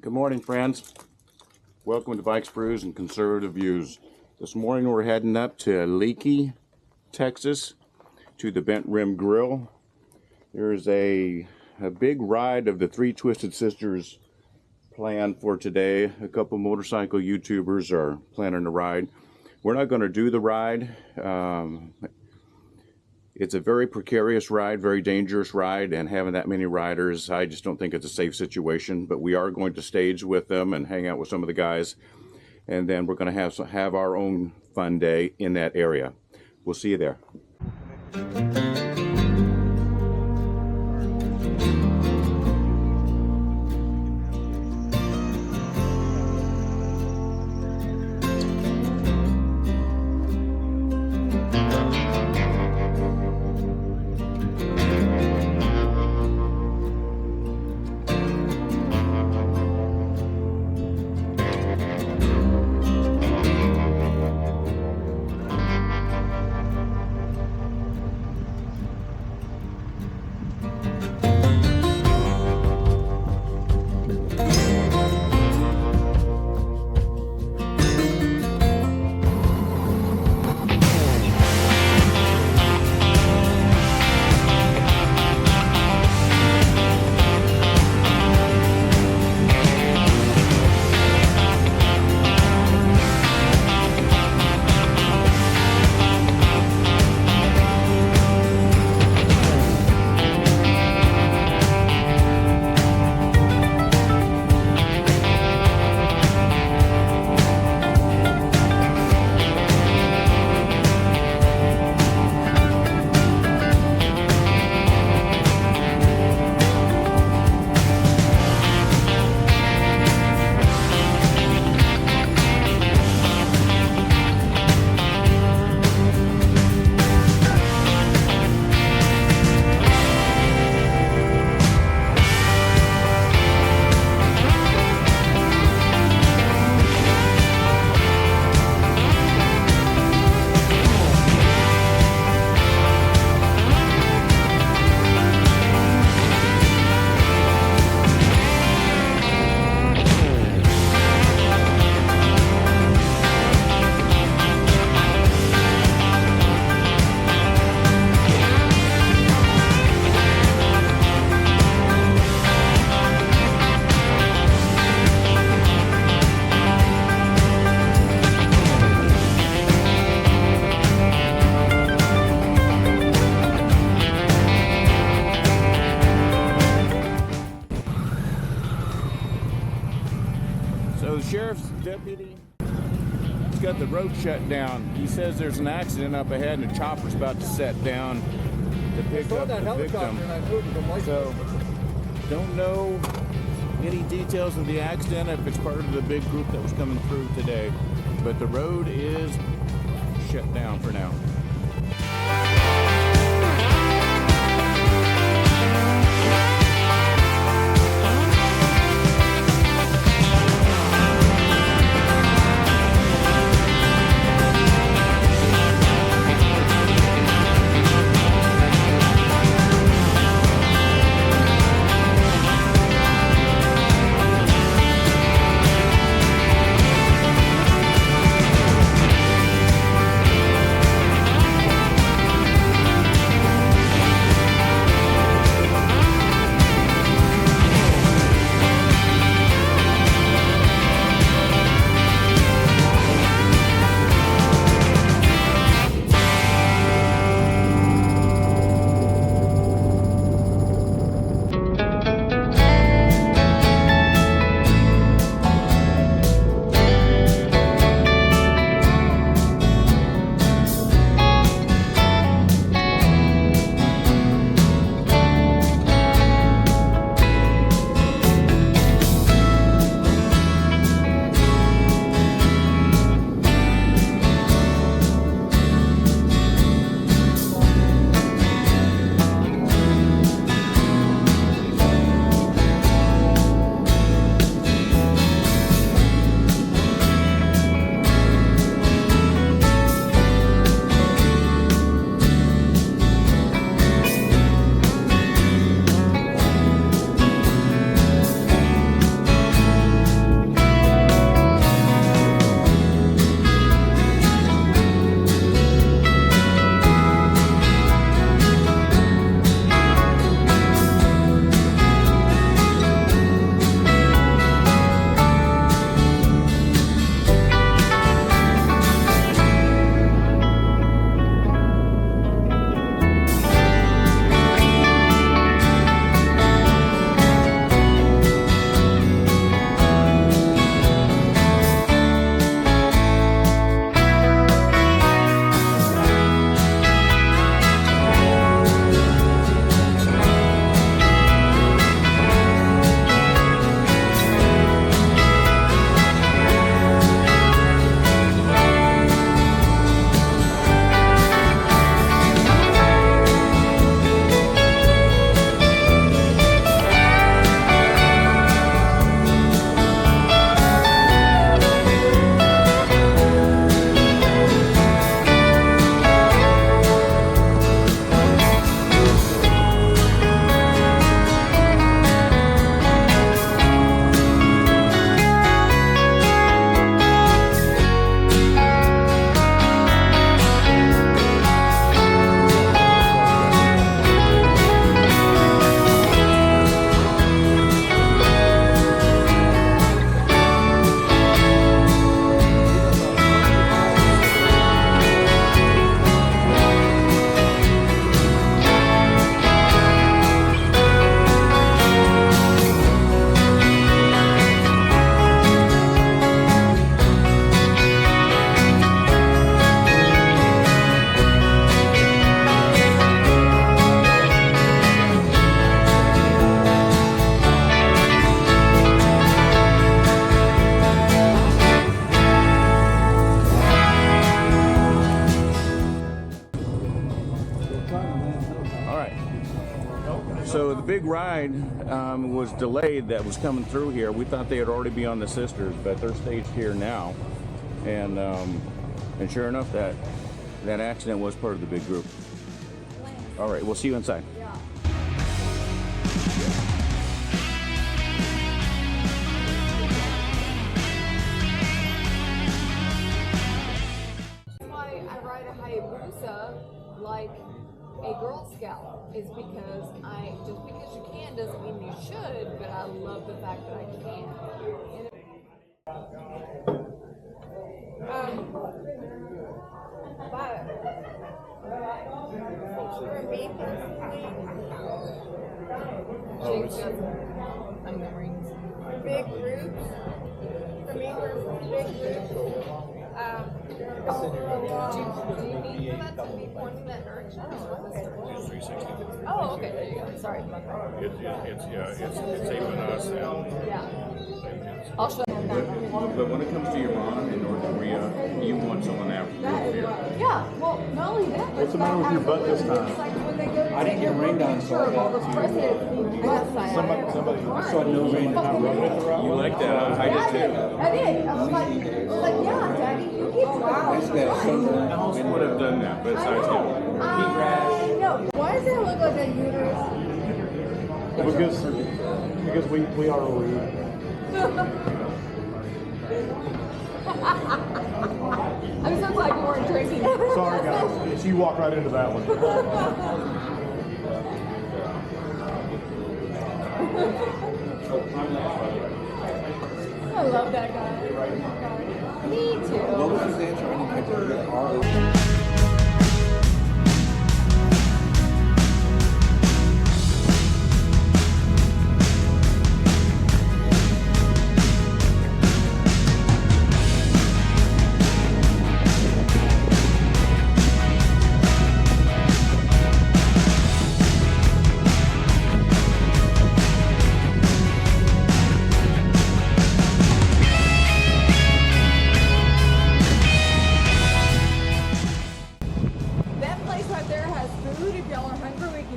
Good morning, friends. Welcome to Bikes, Brews, and Conservative Views. This morning we're heading up to Leakey, Texas, to the Bent Rim Grill. There's a big ride of the Three Twisted Sisters planned for today. A couple motorcycle YouTubers are planning a ride. We're not going to do the ride. It's a very precarious ride, very dangerous ride, and having that many riders, I just don't think it's a safe situation. But we are going to stage with them and hang out with some of the guys, and then we're going to have our own fun day in that area. We'll see you there. So the sheriff's deputy has got the road shut down. He says there's an accident up ahead and a chopper's about to set down to pick up the victim. So don't know any details of the accident, if it's part of the big group that was coming through today. But the road is shut down for now. was delayed that was coming through here. We thought they had already be on the sisters, but they're staged here now. And sure enough, that accident was part of the big group. All right, we'll see you inside. Why I ride a Hayabusa like a Girl Scout is because just because you can doesn't mean you should, but I love the fact that I can. For me personally, I'm the rings. For big groups, for me personally, big groups. Do you need for that to be pointing that direction? Oh, okay, there you go. Sorry. It's saving us. Yeah. I'll show you. But when it comes to Iran and North Korea, you want someone after here. Yeah, well, not only that, but what's the matter with your butt this time? it's like when they go to I didn't get rained on, so I all the got to. presidents being outside. Somebody, I saw no rain. Not rubbing it around. You like that? I Yeah, did too. I did. I was like, yeah, Daddy, you keep Who else would have done that besides him? No, why does that look like a uterus? Because we are rude. I'm so glad you weren't drinking. Sorry guys, you walked right into that one. I love that guy. Me too. What was his answer when you picked up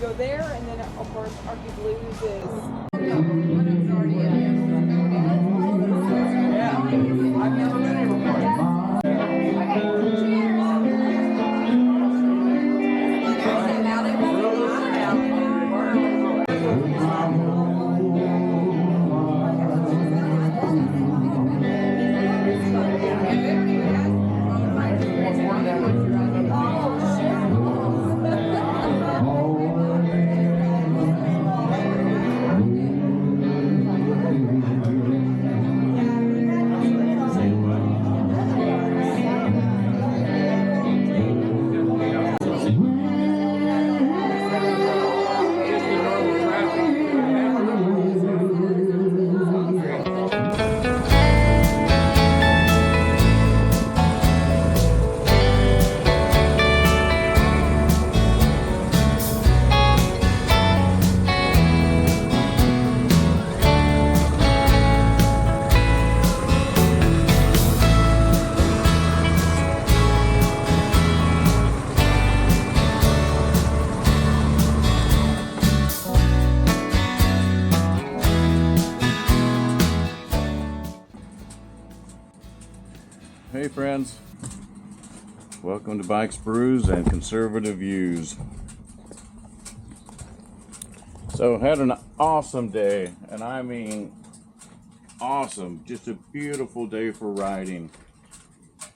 go there, and then of course Arky Blues is. I've never been here before. Hey friends, welcome to Bikes, Brews, and Conservative Views. So had an awesome day, and I mean awesome, just a beautiful day for riding.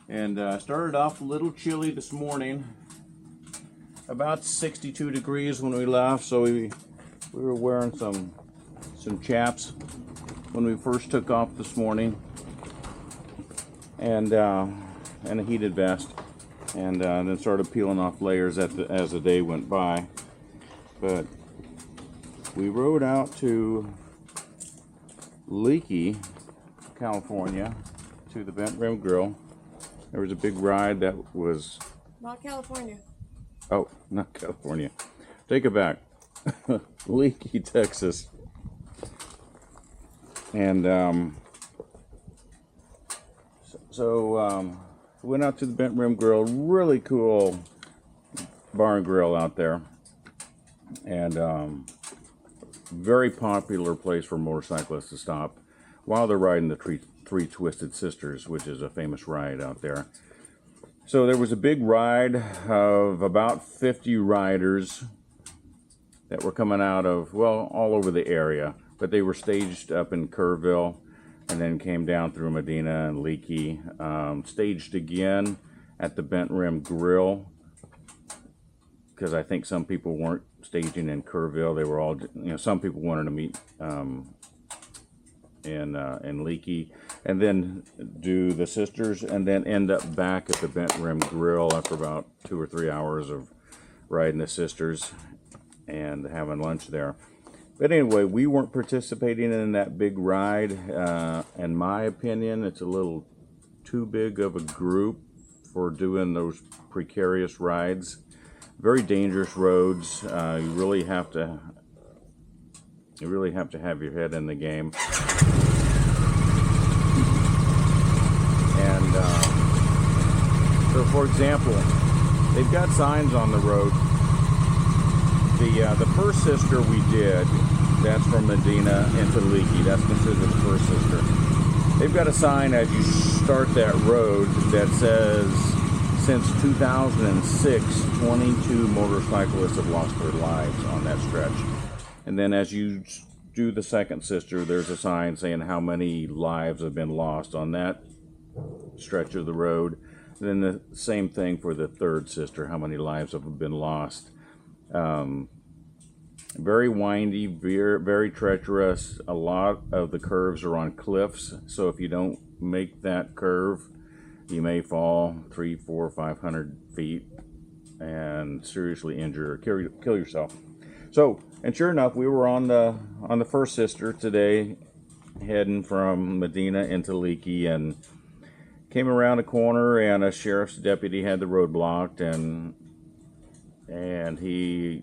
And started off a little chilly this morning, about 62 degrees when we left, so we were wearing some chaps when we first took off this morning. And a heated vest, and then started peeling off layers as the day went by. But we rode out to Leakey, California, to the Bent Rim Grill. There was a big ride that was... Not California. Oh, not California. Take it back. Leakey, Texas. And So went out to the Bent Rim Grill, really cool bar and grill out there, and very popular place for motorcyclists to stop while they're riding the Three Twisted Sisters, which is a famous ride out there. So there was a big ride of about 50 riders that were coming out of, well, all over the area, but they were staged up in Kerrville and then came down through Medina and Leakey, staged again at the Bent Rim Grill, because I think some people weren't staging in Kerrville. They were all, some people wanted to meet in Leakey, and then do the sisters, and then end up back at the Bent Rim Grill after about 2 or 3 hours of riding the sisters and having lunch there. But anyway, we weren't participating in that big ride. In my opinion, it's a little too big of a group for doing those precarious rides. Very dangerous roads. You really have to have your head in the game. And so, for example, they've got signs on the road. The first sister we did, that's from Medina into Leakey. That's considered the first sister. They've got a sign as you start that road that says, since 2006, 22 motorcyclists have lost their lives on that stretch. And then as you do the second sister, there's a sign saying how many lives have been lost on that stretch of the road. And then the same thing for the third sister, how many lives have been lost. Very windy, very treacherous. A lot of the curves are on cliffs, so if you don't make that curve, you may fall 300, 400, 500 feet and seriously injure or kill yourself. So, and sure enough, we were on the first sister today, heading from Medina into Leakey, and came around a corner, and a sheriff's deputy had the road blocked, and he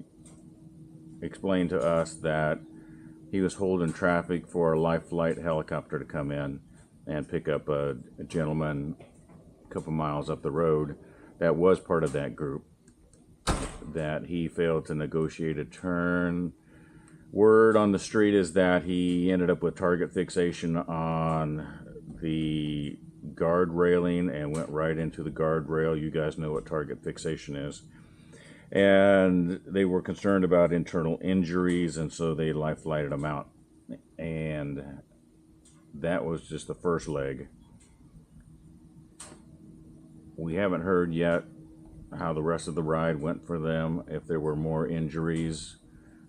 explained to us that he was holding traffic for a life flight helicopter to come in and pick up a gentleman a couple miles up the road that was part of that group, that he failed to negotiate a turn. Word on the street is that he ended up with target fixation on the guard railing and went right into the guardrail. You guys know what target fixation is. And they were concerned about internal injuries, and so they life flighted him out. And that was just the first leg. We haven't heard yet how the rest of the ride went for them, if there were more injuries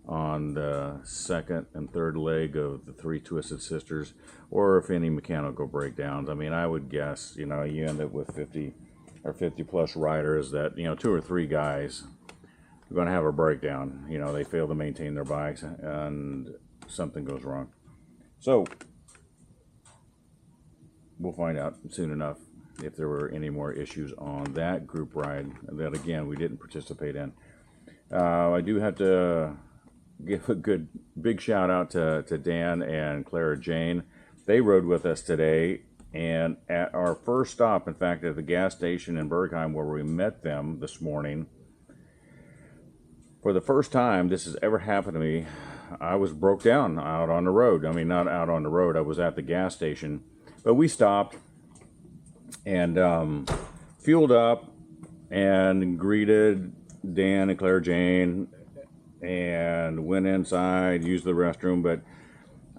on the second and third leg of the Three Twisted Sisters, or if any mechanical breakdowns. I mean, I would guess, you end up with 50 or 50 plus riders that, 2 or 3 guys are going to have a breakdown. They fail to maintain their bikes and something goes wrong. So we'll find out soon enough if there were any more issues on that group ride that, again, we didn't participate in. I do have to give a big shout out to Dan and Clara Jane. They rode with us today, and at our first stop, in fact, at the gas station in Bergheim where we met them this morning, for the first time this has ever happened to me, I was broke down out on the road. I mean, not out on the road, I was at the gas station. But we stopped and fueled up and greeted Dan and Clara Jane and went inside, used the restroom. But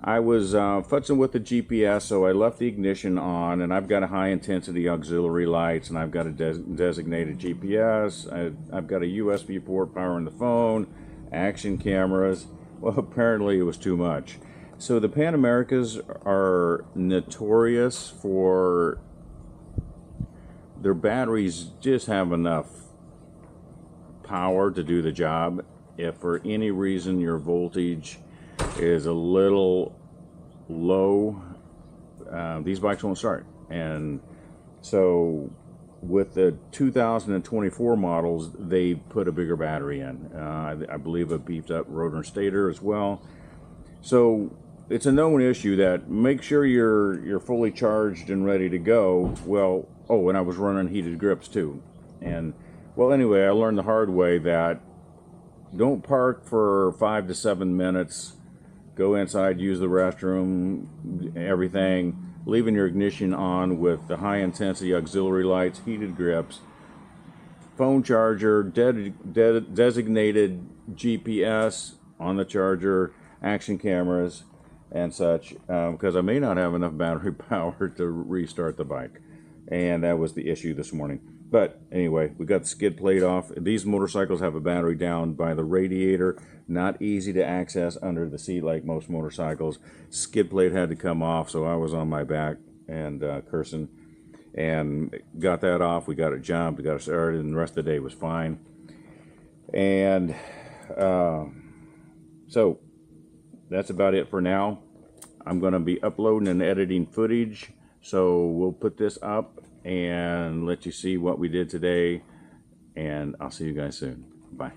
I was futzing with the GPS, so I left the ignition on, and I've got a high intensity auxiliary lights, and I've got a designated GPS. I've got a USB port powering the phone, action cameras. Well, apparently it was too much. So the Pan Americas are notorious for their batteries just have enough power to do the job. If for any reason your voltage is a little low, these bikes won't start. And so with the 2024 models, they put a bigger battery in. I believe a beefed up rotor and stator as well. So it's a known issue that make sure you're fully charged and ready to go. Well, oh, and I was running heated grips too. And well, anyway, I learned the hard way that don't park for 5 to 7 minutes go inside, use the restroom, everything, leaving your ignition on with the high intensity auxiliary lights, heated grips, phone charger, designated GPS on the charger, action cameras, and such, because I may not have enough battery power to restart the bike. And that was the issue this morning. But anyway, we got the skid plate off. These motorcycles have a battery down by the radiator. Not easy to access under the seat like most motorcycles. Skid plate had to come off, so I was on my back and cursing. And got that off. We got it jumped, we got it started, and the rest of the day was fine. And so that's about it for now. I'm going to be uploading and editing footage, so we'll put this up and let you see what we did today, and I'll see you guys soon. Bye.